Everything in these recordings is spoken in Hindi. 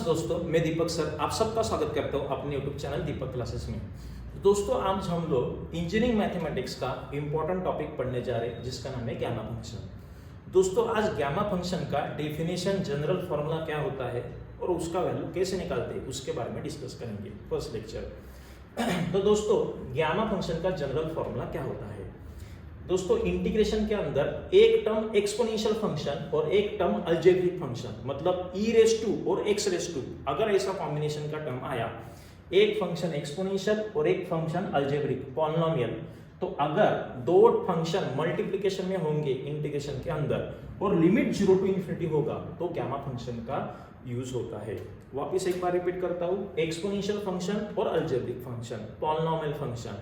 नमस्ते दोस्तों, मैं दीपक सर आप सबका स्वागत करता हूँ अपने YouTube चैनल दीपक क्लासेस में। दोस्तों आज हम लोग इंजीनियरिंग मैथमेटिक्स का इंपॉर्टेंट टॉपिक पढ़ने जा रहे हैं जिसका नाम है गैमा फंक्शन। दोस्तों आज गैमा फंक्शन का डेफिनेशन, जनरल फॉर्मूला क्या होता है और उसका वैल्यू कैसे निकालते हैं उसके बारे में डिस्कस करेंगे फर्स्ट लेक्चर। तो दोस्तों गैमा फंक्शन का जनरल फॉर्मूला क्या होता है? दोस्तों इंटीग्रेशन के अंदर एक टर्म एक्सपोनेंशियल फंक्शन और एक टर्म अलजेब्रिक फंक्शन, मतलब ई रेस टू और एक्स रेस टू, अगर ऐसा कॉम्बिनेशन का टर्म आया, एक फंक्शन एक्सपोनेंशियल और एक फंक्शन अलजेब्रिक पॉलिनोमियल, तो अगर दो फंक्शन मल्टीप्लिकेशन में होंगे इंटीग्रेशन के अंदर और लिमिट 0 टू इंफिनिटी होगा तो गैमा फंक्शन का यूज होता है। वापिस एक बार रिपीट करता हूं, एक्सपोनेंशियल फंक्शन और अलजेब्रिक फंक्शन, पॉलिनोमियल फंक्शन।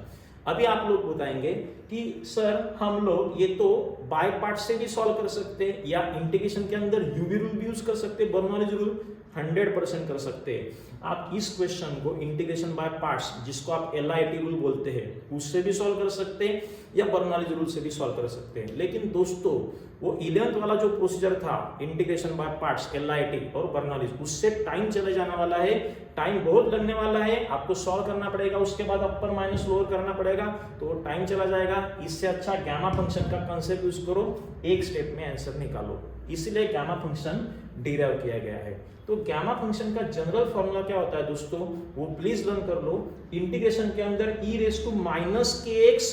अभी आप लोग बताएंगे कि सर हम लोग ये तो बाय पार्ट से भी सॉल्व कर सकते हैं या इंटीग्रेशन के अंदर यूवी रूल भी यूज कर सकते हैं, बर्नौलीज रूल 100% कर सकते हैं। आप इस क्वेश्चन को इंटीग्रेशन बाय पार्ट्स, जिसको आप LIT रूल बोलते हैं, उससे भी सॉल्व कर सकते हैं या बर्नौलीज रूल से भी सॉल्व कर सकते हैं। लेकिन दोस्तों वो 11th वाला जो प्रोसीजर था इंटीग्रेशन बाय पार्ट्स, LIT और बर्नौलीज, उससे टाइम चले जाने वाला है, टाइम बहुत लगने वाला है, आपको सॉल्व करना पड़ेगा, उसके बाद अपर माइनस लोअर करना पड़ेगा, तो टाइम चला जाएगा। इससे अच्छा गैमा फंक्शन का कंसेप्ट यूज करो, एक स्टेप में आंसर निकालो, इसलिए गैमा फंक्शन डिराइव किया गया है। तो गैमा फंक्शन का जनरल फॉर्मूला क्या होता है दोस्तों, वो प्लीज लर्न कर लो। इंटीग्रेशन के अंदर e raise to minus k x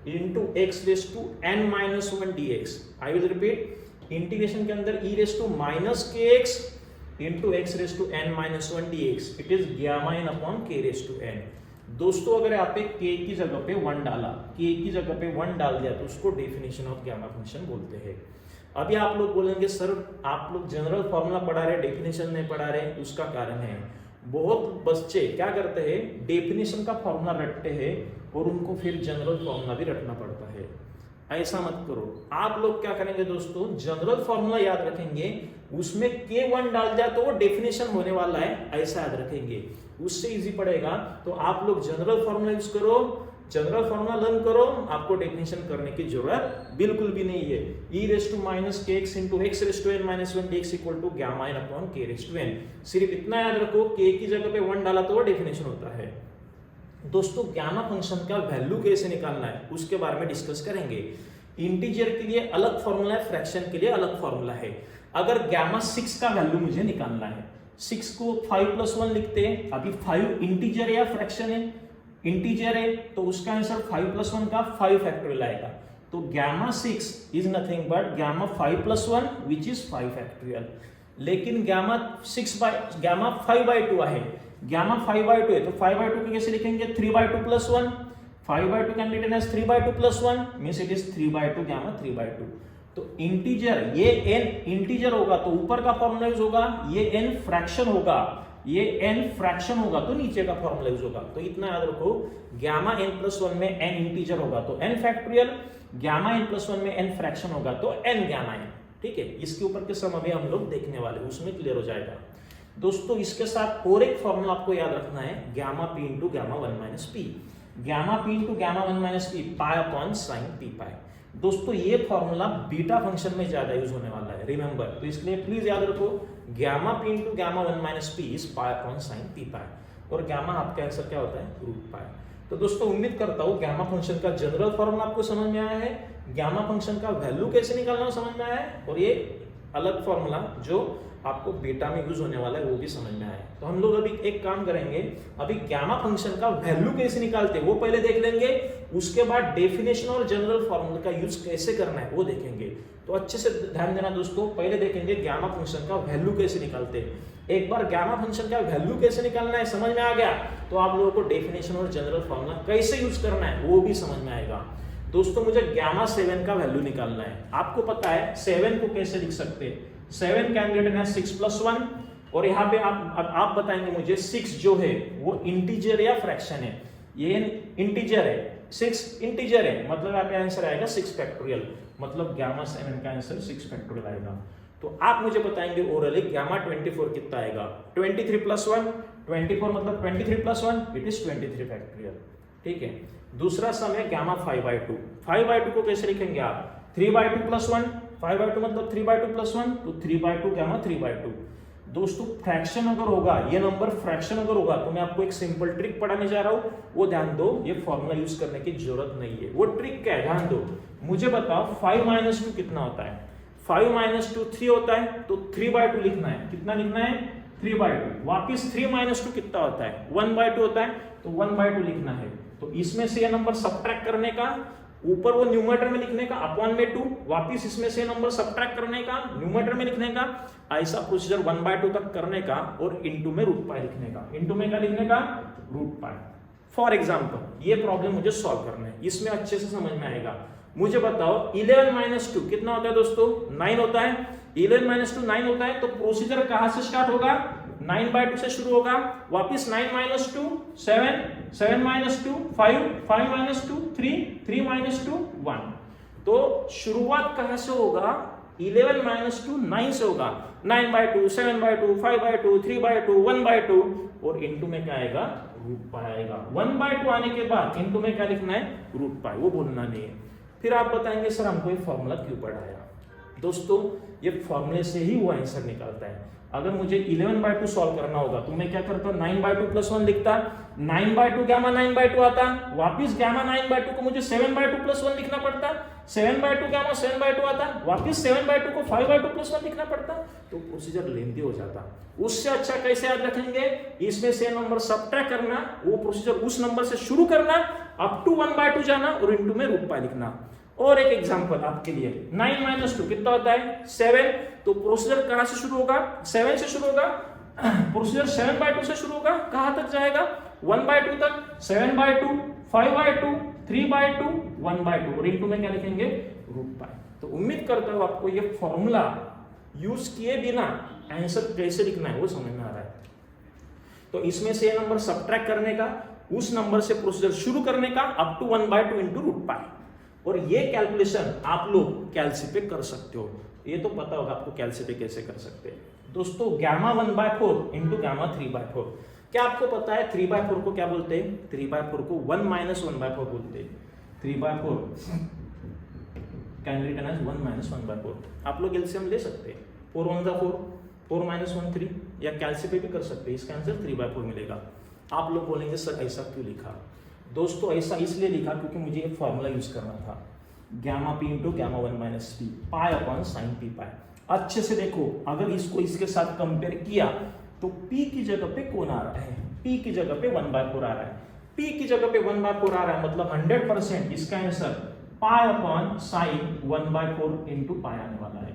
into x raise to n minus 1 dx। I will repeat, integration के अंदर e raise to minus k x into x raise to n minus 1 dx, it is gamma n upon k raise to n। दोस्तों अगर आप k की जगह पे 1 डाला, k की जगह पे 1 डाल दिया तो उसको डेफिनेशन ऑफ गैमा फंक्शन बोलते हैं। अभी आप लोग बोलेंगे सर आप लोग जनरल फॉर्मूला पढ़ा रहे, डेफिनेशन नहीं पढ़ा रहे, उसका कारण है बहुत बच्चे क्या करते हैं, डेफिनेशन का फॉर्मूला रटते हैं और उनको फिर जनरल फॉर्मूला भी रटना पड़ता है। ऐसा मत करो। आप लोग क्या करेंगे दोस्तों, जनरल फॉर्मूला याद रखेंगे, उसमें K1 डाल दिया तो वो डेफिनेशन होने वाला है, ऐसा याद रखेंगे, उससे इजी पड़ेगा। तो आप लोग जनरल फॉर्मूला यूज करो, जनरल फॉर्मूला लर्न करो, आपको डेफिनेशन करने की जरूरत बिल्कुल भी नहीं है। e raise to minus k x into x raise to n minus 1 dx equal to gamma n upon k raise to n। सिर्फ इतना याद रखो, k की जगह पे 1 डाला तो वो डेफिनेशन होता है। दोस्तों गैमा फंक्शन का वैल्यू कैसे निकालना है उसके बारे में डिस्कस करेंगे। इंटीजर के लिए अलग फॉर्मूला है, फ्रैक्शन के लिए अलग फॉर्मूला है। अगर गामा 6 का वैल्यू मुझे निकालना है, 6 को 5 + 1 लिखते हैं। अभी 5 इंटीजर या फ्रैक्शन है, इंटीजर है तो उसका आंसर 5 + 1 का 5 फैक्टोरियल आएगा। तो gamma 6 is nothing but gamma 5 + 1 which is 5 factorial. लेकिन गामा 5/2 है, गामा 5/2 है तो 5/2 को कैसे लिखेंगे, 3/2 + 1, 5/2 can written as 3/2 + 1 means it is 3/2 gamma 3/2। तो इंटीजर, ये n इंटीजर होगा तो ऊपर का फॉर्मूला यूज होगा, ये n फ्रैक्शन होगा, ये n फ्रैक्शन होगा तो नीचे का फॉर्मूला यूज होगा। तो इतना याद रखो, गामा n + 1 में n इंटीजर होगा तो n फैक्टोरियल, गामा n + 1 में n फ्रैक्शन होगा तो n गामा n। ठीक है, इसके ऊपर के सम अभी हम लोग देखने वाले, उसमें क्लियर हो जाएगा। दोस्तों इसके साथ और एक फॉर्मूला आपको याद रखना है, gamma p into gamma 1 - p, gamma p into gamma 1 - p, pi upon sine p पाई। दोस्तों ये फॉर्मूला बीटा फंक्शन में ज्यादा यूज होने वाला है, रिमेंबर, तो इसलिए प्लीज याद रखो, gamma p into gamma 1 - p is pi upon sine p पाई, और गामा आपका आंसर क्या होता है, रूट पाई। तो दोस्तों उम्मीद करता हूँ गामा फंक्शन का जनरल फॉर्मूला आपको समझ में आया है, गामा फंक्शन का वैल्यू कैसे निकालना समझ में आया है, और ये अलग फॉर्मूला जो आपको बीटा में यूज होने वाला है वो भी समझ में आया। तो हम लोग अभी एक काम करेंगे, अभी गामा फंक्शन का वैल्यू कैसे निकालते हैं वो पहले देख लेंगे, उसके बाद डेफिनेशन और जनरल फॉर्मूला का यूज कैसे करना है वो देखेंगे। तो अच्छे से ध्यान देना दोस्तों, पहले देखेंगे गामा फंक्शन का वैल्यू कैसे निकालते हैं। एक बार गामा फंक्शन का वैल्यू कैसे निकालना है समझ में आ गया तो आप लोगों को डेफिनेशन और जनरल फॉर्मूला कैसे यूज करना है वो भी समझ में आएगा। दोस्तों मुझे गामा 7 का वैल्यू निकालना है, आपको पता है 7 को कैसे लिख सकते हैं, 7 कैन रिटन एज 6 + 1, और यहाँ पे आप बताएंगे मुझे 6 जो है वो इंटीजर या फ्रैक्शन है। ये इंटीजर है, 6 इंटीजर है, मतलब यहाँ पे आंसर आएगा 6 फैक्टोरियल, मतलब गामा 7 का आंसर 6 फैक्टोरियल आएगा। तो आप मुझे बताएंगे ओरली गामा 24 कितना आएगा, 23 + 1, 24 मतलब 23 + 1 इट इज 23 फैक्टोरियल। ठीक है, दूसरा सम है गामा 5/2, 5/2 को कैसे लिखेंगे आप, 3/2 + 1, 5/2 मतलब 3/2 + 1 तो 3/2 गामा 3/2। दोस्तों फ्रैक्शन अगर होगा, ये नंबर फ्रैक्शन अगर होगा, तो मैं आपको एक सिंपल ट्रिक पढ़ाने जा रहा हूं, वो ध्यान दो, ये फॉर्मूला यूज करने की जरूरत नहीं है। वो ट्रिक क्या है ध्यान दो, मुझे बताओ 5 - 2 कितना होता है। 5 - 2 3 होता है, तो 3/2 लिखना है। कितना लिखना है? 3/2। वापिस 3 - 2 कितना होता है? 1/2 होता है, तो 1/2 लिखना है। तो इसमें से ये नंबर सब्ट्रैक्ट करने का, ऊपर वो न्यूमरेटर में लिखने का, अपॉन में 2, वापिस इसमें से नंबर सब्ट्रैक्ट करने का, न्यूमरेटर में लिखने का, ऐसा प्रोसीजर 1/2 तक करने का, और इनटू में √π लिखने का। इनटू में क्या लिखने का? √π। फॉर एग्जांपल ये प्रॉब्लम मुझे सॉल्व करना है, इसमें अच्छे से समझ में आएगा। मुझे बताओ 11 - 2 कितना होता है दोस्तों? 9 होता है। 11 - 2 9 होता है, तो प्रोसीजर कहां से स्टार्ट होगा? 9/2 से शुरू होगा, वापिस 9 - 2 7, 7 - 2 5, 5 - 2 3, 3 - 2 1। तो शुरुआत कहां से होगा? 11 - 2 9 से होगा। 9/2, 7/2, 5/2, 3/2, 1/2, और इनटू में क्या आएगा? √π आएगा। 1/2 आने के बाद इनटू में क्या लिखना है? √π, वो भूलना नहीं है। फिर आप बताएंगे सर हमको ये फॉर्मूला क्यों पढ़ाया? दोस्तों ये फॉर्मूले से ही वो आंसर निकलता है। अगर मुझे 11/2 सॉल्व करना होगा तो मैं क्या करता? 9/2 + 1 लिखता, 9/2 गामा 9/2 आता, वापिस गामा 9/2 को मुझे 7/2 + 1 लिखना पड़ता, 7/2 गामा 7/2 आता, वापिस 7/2 को 5/2 + 1 लिखना पड़ता, तो प्रोसीजर लेंथी हो जाता। उससे अच्छा कैसे याद रखेंगे? इसमें से नंबर सब्ट्रैक्ट करना, वो प्रोसीजर उस नंबर से शुरू करना, अप टू 1/2 जाना, और इनटू में √π लिखना। और एक एग्जांपल आपके लिए, 9 - 2 कितना होता है? 7। तो प्रोसीजर कहां से शुरू होगा? 7 से शुरू होगा। प्रोसीजर 7/2 से शुरू होगा, कहां तक जाएगा? 1/2 तक। 7/2, 5/2, 3/2, 1/2, और इनटू में क्या लिखेंगे? √π। तो उम्मीद करता हूं आपको ये फॉर्मूला यूज किए बिना आंसर कैसे लिखना है वो समझ में आ रहा है। तो इसमें से ये नंबर सब्ट्रैक्ट करने का, उस नंबर से प्रोसीजर शुरू करने का, अप टू 1/2 इंटू √π। और ये कैलकुलेशन आप लोग कैलसी पे कर सकते हो, ये तो पता होगा आपको कैलसी पे कैसे कर सकते हैं। दोस्तों गामा 1/4 इंटू गामा 3/4, क्या आपको पता है 3/4 को क्या बोलते हैं? 3/4 को 1 - 1/4 बोलते हैं। 3/4 कैन रिटन एज 1 - 1/4। आप लोग एलसीएम ले सकते हैं, 4 1 4, 4 - 1 3, या कैलसी पे भी कर सकते हैं। इसका आंसर 3/4 मिलेगा। आप लोग बोलेंगे सर ऐसा क्यों लिखा? दोस्तों ऐसा इसलिए लिखा क्योंकि मुझे ये फॉर्मूला यूज करना था, gamma p into gamma 1 - p, pi upon sine p पाई। अच्छे से देखो, अगर इसको इसके साथ कंपेयर किया तो p की जगह पे कौन आ रहा है? p की जगह पे 1/4 आ रहा है। p की जगह पे 1/4 आ रहा है, मतलब 100% इसका answer pi upon sine 1/4 into pi आने वाला है।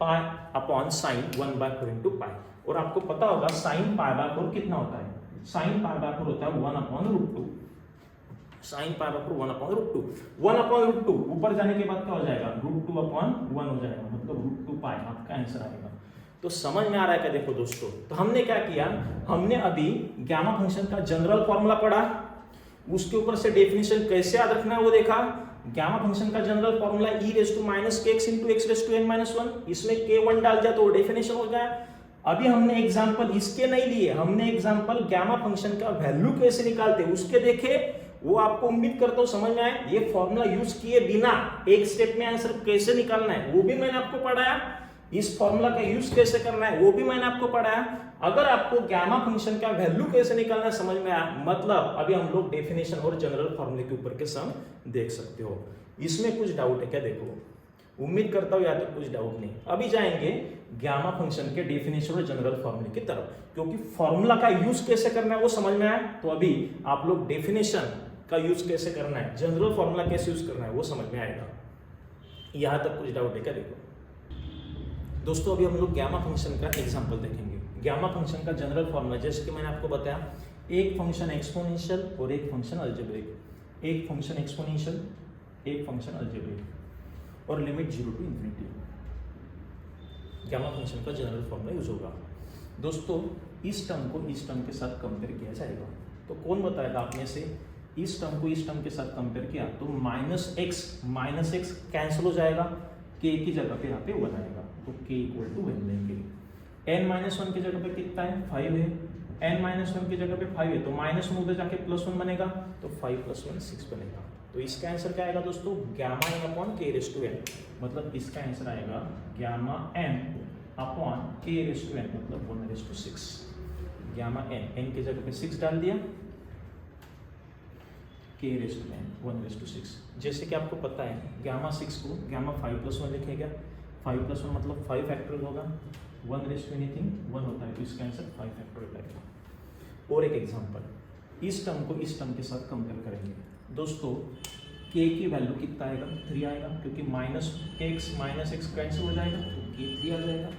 Pi upon sine 1/4 into pi. और आपको पता होगा साइन π/4 कितना होता है? साइन π/4 होता है 1/√2। साइन π/4 1/√2। 1/√2 ऊपर जाने के बाद क्या हो जाएगा? √2/1 हो जाएगा, मतलब √2π आपका आंसर आएगा। तो समझ में आ रहा है क्या? देखो दोस्तों, तो हमने क्या किया, हमने अभी गामा फंक्शन का जनरल फॉर्मूला पढ़ा, उसके ऊपर से डेफिनेशन कैसे याद रखना है वो देखा। गामा फंक्शन का जनरल फॉर्मूला e⁻kx × x⁻n−1, इसमें k1 डाल दिया तो डेफिनेशन हो गया। अभी हमने एग्जांपल इसके नहीं लिए, हमने एग्जांपल गामा फंक्शन का वैल्यू कैसे निकालते उसके देखे, वो आपको उम्मीद करता हूं समझ में आए। ये फॉर्मूला यूज किए बिना एक स्टेप में आंसर कैसे निकालना है वो भी मैंने आपको पढ़ाया, इस फॉर्मूला का यूज कैसे करना है वो भी मैंने आपको पढ़ाया। अगर आपको गामा फंक्शन का वैल्यू कैसे निकालना है समझ में आया, मतलब अभी हम लोग डेफिनेशन और जनरल फॉर्मूले के ऊपर के सम देख सकते हो। इसमें कुछ डाउट है क्या? देखो, उम्मीद करता हूं या तो कुछ डाउट नहीं। अभी जाएंगे गामा फंक्शन के डेफिनेशन और जनरल फॉर्मूले की तरफ, क्योंकि फॉर्मूला का यूज कैसे करना है वो समझ में आया, तो अभी आप लोग डेफिनेशन का यूज कैसे करना है, जनरल फॉर्मूला कैसे यूज करना है वो समझ में आएगा। यहां तक कुछ डाउट है क्या? देखो दोस्तों, अभी हम लोग गामा फंक्शन का एग्जांपल देखेंगे। गामा फंक्शन का जनरल फॉर्मूला जैसे कि मैंने आपको बताया, एक फंक्शन एक्सपोनेंशियल और एक फंक्शन अलजेब्रिक, एक फंक्शन एक्सपोनेंशियल एक फंक्शन अलजेब्रिक, और लिमिट 0 to ∞। गामा फंक्शन का जनरल फॉर्मूला यूज होगा। दोस्तों इस टर्म को इस टर्म के साथ कंपेयर किया जाएगा, तो कौन बताएगा आप में से इस टर्म को इस टर्म के साथ कंपेयर किया तो -x कैंसिल हो जाएगा, k की जगह पे यहाँ पे 1 आएगा, तो k = 1 लेंगे। n-1 की जगह पे कितना है? 5 है। n-1 की जगह पे 5 है, तो -1 उधर जाके +1 बनेगा, तो 5 + 1 6 बनेगा। तो इसका आंसर क्या आएगा दोस्तों? गामा n/k⁻n, मतलब इसका आंसर आएगा गामा n अपॉन के रेस टू एन मतलब 1:6 गामा एन, एन की जगह पे 6 डाल दिया, के रेस टू एन 1:6। जैसे कि आपको पता है गामा 6 को गामा 5+1 लिखेगा, 5+1 मतलब 5 फैक्टोरियल होगा, 1:anything 1 होता है तो इसका आंसर 5 फैक्टोरियल आएगा। और एक एग्जांपल, इस टर्म को इस टर्म के साथ कंपेयर करेंगे दोस्तों, k की वैल्यू कितना आएगा 3 आएगा, क्योंकि -x कैंसिल हो जाएगा तो k 3 आ जाएगा,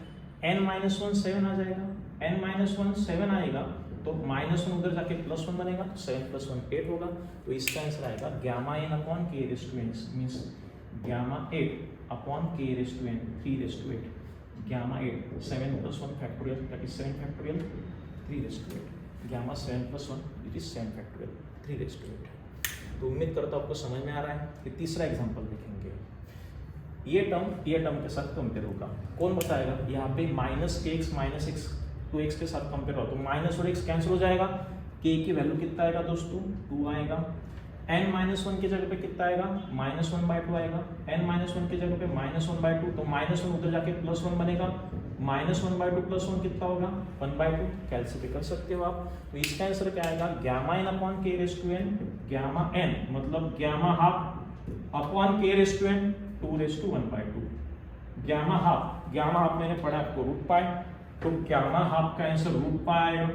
n-1 7 आ जाएगा, n-1 7 आएगा तो -1 उधर जाके +1 बनेगा तो 7 + 1 8 होगा, तो इसका आंसर आएगा gamma n upon k raise to n means gamma 8 upon k raise to n 3:8, gamma 8 7 + 1 factorial that is 7 factorial 3:8, gamma 7 + 1 it is 7 factorial 3:8। तो उम्मीद करता हूँ आपको समझ में आ रहा है। फिर तीसरा एग्जांपल देखेंगे, ये टर्म के साथ कंपेयर होगा, कौन बताएगा? यहाँ पे -kx -x 2x के साथ कंपेयर हो तो माइनस और x कैंसिल हो जाएगा, k की वैल्यू कितना आएगा दोस्तों 2 आएगा, n-1 की जगह पे कितना आएगा -1/2 आएगा, n-1 की जगह पे -1/2 तो -1 उधर जाके +1 बनेगा, -1/2 + 1 कितना होगा 1/2, कैलकुलेट कर सकते हो आप। तो इसका आंसर क्या आएगा gamma n upon k raise to n, gamma n मतलब gamma half upon k raise to n 2:1/2, gamma half मैंने पढ़ा आपको √π, तो गामा हाफ का आंसर √π आएगा,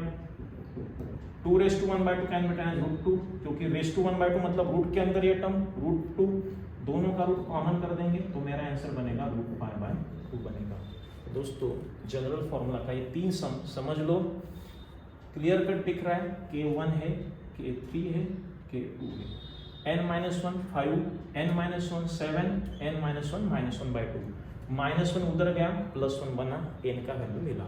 2:1/2 कैन बी रिटन एज √2, क्योंकि रेस टू 1/2 मतलब रूट के अंदर ये टर्म √2, दोनों का रूट कॉमन कर देंगे तो मेरा आंसर बनेगा √π/2 बनेगा। दोस्तों जनरल फॉर्मूला का ये 3 सम समझ लो, क्लियर कट दिख रहा है, k1 है, k3 है, k2 है, n-1 5, n-1 7, n-1 -1/2, -1 उधर गया +1 बना, n का वैल्यू मिला,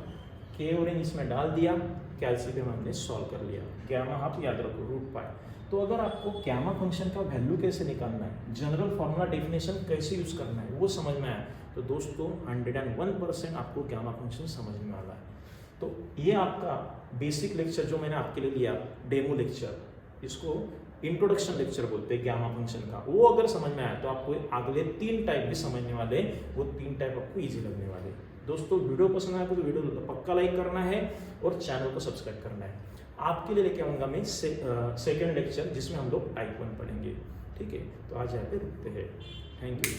k और n इसमें डाल दिया, कैलकुलेट हमने सॉल्व कर लिया, गामा हाफ याद रखो √π। तो अगर आपको गामा फंक्शन का वैल्यू कैसे निकालना है, जनरल फॉर्मूला डेफिनेशन कैसे यूज करना है वो समझ में आया तो दोस्तों 101% आपको गामा फंक्शन समझ में वाला है। तो ये आपका बेसिक लेक्चर जो मैंने आपके लिए लिया, डेमो लेक्चर, इसको इंट्रोडक्शन लेक्चर बोलते हैं गामा फंक्शन का, वो अगर समझ में आया तो आपको अगले 3 टाइप भी समझने वाले, वो 3 टाइप आपको इजी लगने वाले। दोस्तों वीडियो पसंद आया तो वीडियो पक्का लाइक करना है और चैनल को सब्सक्राइब करना है। आपके लिए लेके आऊँगा मैं सेकेंड लेक्चर जिसमें हम लोग टाइप 1 पढ़ेंगे, ठीक है? तो आज यहाँ पे रुकते हैं, थैंक यू।